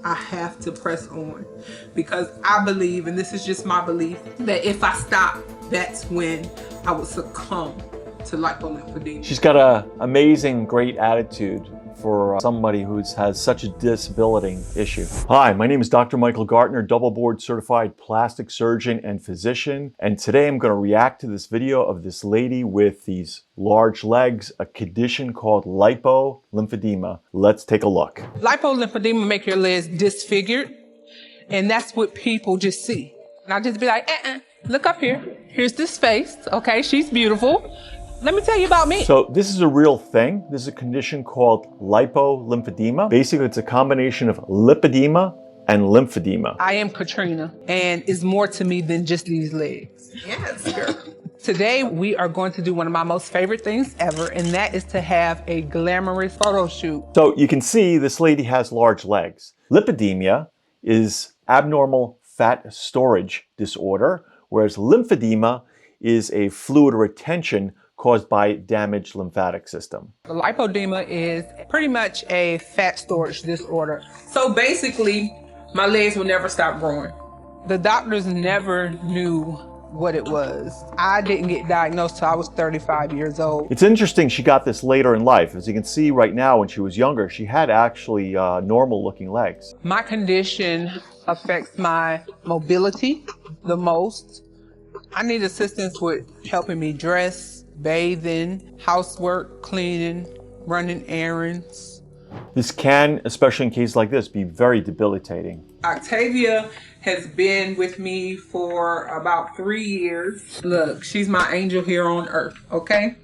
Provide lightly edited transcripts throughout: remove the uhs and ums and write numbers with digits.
I have to press on because I believe, and this is just my belief, that if I stop, that's when I would succumb to lipolymphedema. She's got an amazing, great attitude for somebody who has such a disability issue. Hi, my name is Dr. Michael Gartner, double board certified plastic surgeon and physician. And today I'm going to react to this video of this lady with these large legs, a condition called lipolymphedema. Let's take a look. Lipolymphedema make your legs disfigured, and that's what people just see. And I just be like, look up here. Here's this face. Okay, she's beautiful. Let me tell you about me. So this is a real thing. This is a condition called lipolymphedema. Basically, it's a combination of lipedema and lymphedema. I am Katrina, and it's more to me than just these legs. Yes, girl. Today, we are going to do one of my most favorite things ever, and that is to have a glamorous photo shoot. So you can see this lady has large legs. Lipedema is abnormal fat storage disorder, whereas lymphedema is a fluid retention caused by damaged lymphatic system. Lipodema is pretty much a fat storage disorder. So basically, my legs will never stop growing. The doctors never knew what it was. I didn't get diagnosed till I was 35 years old. It's interesting she got this later in life. As you can see right now, when she was younger, she had actually normal looking legs. My condition affects my mobility the most. I need assistance with helping me dress, bathing, housework, cleaning, running errands. This can, especially in cases like this, be very debilitating. Octavia has been with me for about 3 years. Look, she's my angel here on earth, okay?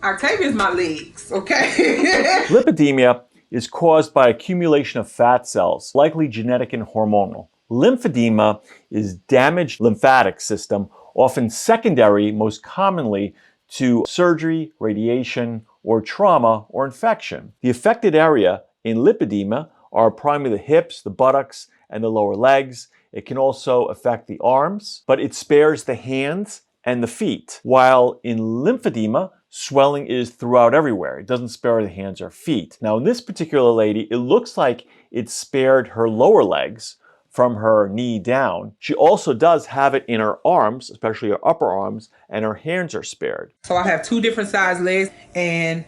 Octavia's my legs, okay? Lipedema is caused by accumulation of fat cells, likely genetic and hormonal. Lymphedema is damaged lymphatic system, often secondary, most commonly, to surgery, radiation, or trauma or infection. The affected area in lipedema are primarily the hips, the buttocks, and the lower legs. It can also affect the arms, but it spares the hands and the feet. While in lymphedema, swelling is throughout everywhere. It doesn't spare the hands or feet. Now in this particular lady, it looks like it spared her lower legs from her knee down. She also does have it in her arms, especially her upper arms, and her hands are spared. So I have 2 different size legs, and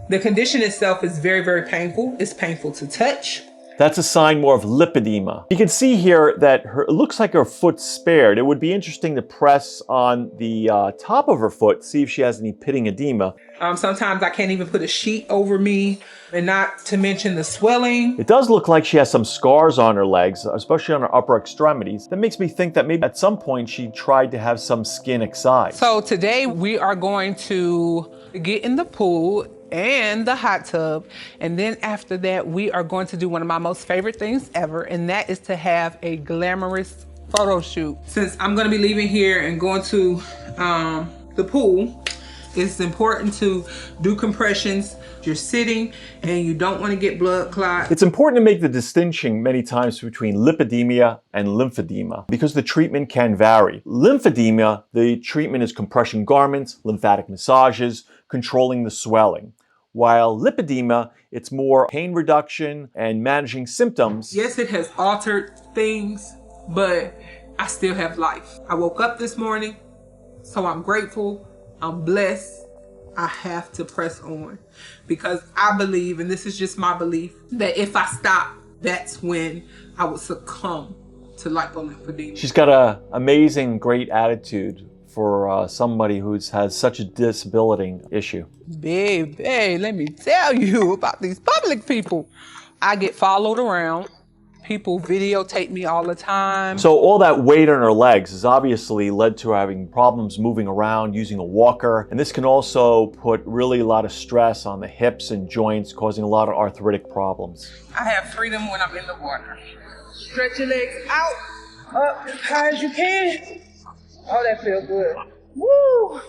the condition itself is very, very painful. It's painful to touch. That's a sign more of lipedema. You can see here that it looks like her foot's spared. It would be interesting to press on the top of her foot, see if she has any pitting edema. Sometimes I can't even put a sheet over me, and not to mention the swelling. It does look like she has some scars on her legs, especially on her upper extremities. That makes me think that maybe at some point she tried to have some skin excised. So today we are going to get in the pool and the hot tub, and then after that we are going to do one of my most favorite things ever, and that is to have a glamorous photo shoot. Since I'm going to be leaving here and going to the pool, it's important to do compressions. You're sitting and you don't want to get blood clot. It's important to make the distinction many times between lipedema and lymphedema because the treatment can vary. Lymphedema, the treatment is compression garments, lymphatic massages, controlling the swelling. While lipedema, it's more pain reduction and managing symptoms. Yes, it has altered things, but I still have life. I woke up this morning, so I'm grateful. I'm blessed. I have to press on because I believe, and this is just my belief, that if I stop, that's when I would succumb to lipolymphedema. She's got an amazing, great attitude for somebody who has such a disability issue. Baby, let me tell you about these public people. I get followed around. People videotape me all the time. So all that weight on her legs has obviously led to her having problems moving around, using a walker. And this can also put really a lot of stress on the hips and joints, causing a lot of arthritic problems. I have freedom when I'm in the water. Stretch your legs out, up as high as you can. Oh, that feels good. Woo!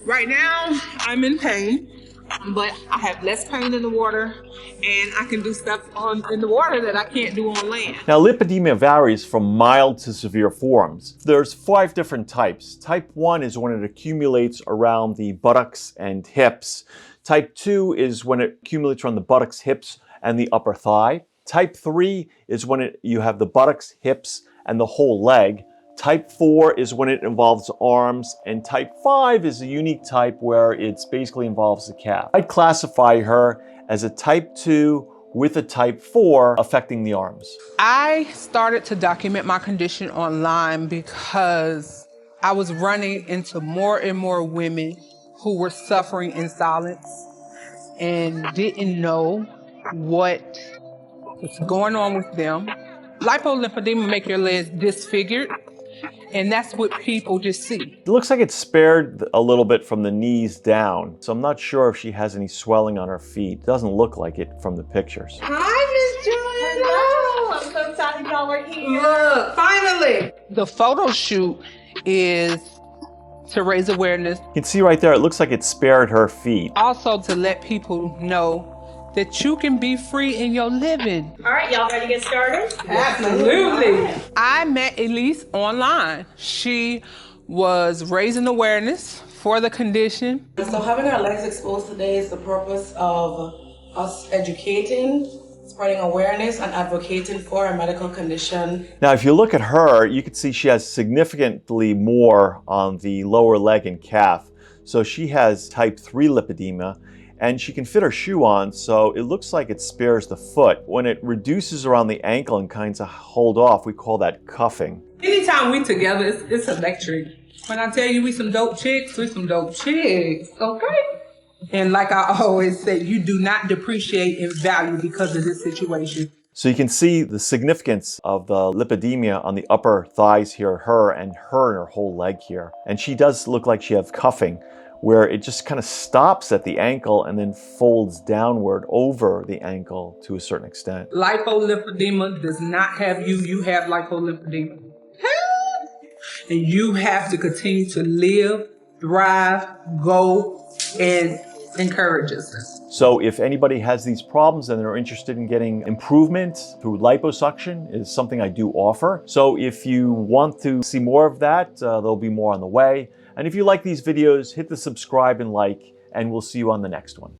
Right now, I'm in pain, but I have less pain in the water, and I can do stuff in the water that I can't do on land. Now, lipedema varies from mild to severe forms. There's 5 different types. Type 1 is when it accumulates around the buttocks and hips. Type 2 is when it accumulates around the buttocks, hips, and the upper thigh. Type 3 is when you have the buttocks, hips, and the whole leg. Type 4 is when it involves arms, and type 5 is a unique type where it basically involves the calf. I'd classify her as a type 2 with a type 4 affecting the arms. I started to document my condition online because I was running into more and more women who were suffering in silence and didn't know what was going on with them. Lipolymphedema make your legs disfigured, and that's what people just see. It looks like it's spared a little bit from the knees down, so I'm not sure if she has any swelling on her feet. It doesn't look like it from the pictures. Hi, Miss Joanna. Hello, I'm so excited y'all are here. Look, finally. The photo shoot is to raise awareness. You can see right there, it looks like it spared her feet. Also to let people know that you can be free in your living. All right, y'all ready to get started? Absolutely. I met Elise online. She was raising awareness for the condition. So having our legs exposed today is the purpose of us educating, spreading awareness, and advocating for a medical condition. Now, if you look at her, you can see she has significantly more on the lower leg and calf. So she has type 3 lipedema, and she can fit her shoe on, so it looks like it spares the foot. When it reduces around the ankle and kind of hold off, we call that cuffing. Anytime we together, it's electric. When I tell you we some dope chicks, we some dope chicks, okay? And like I always say, you do not depreciate in value because of this situation. So you can see the significance of the lipedema on the upper thighs here, her and her whole leg here. And she does look like she has cuffing, where it just kind of stops at the ankle and then folds downward over the ankle to a certain extent. Lipolymphedema does not have you, you have lipolymphedema. And you have to continue to live, thrive, go, and encourage us. So if anybody has these problems and they're interested in getting improvement through liposuction, is something I do offer. So if you want to see more of that, there'll be more on the way. And if you like these videos, hit the subscribe and like, and we'll see you on the next one.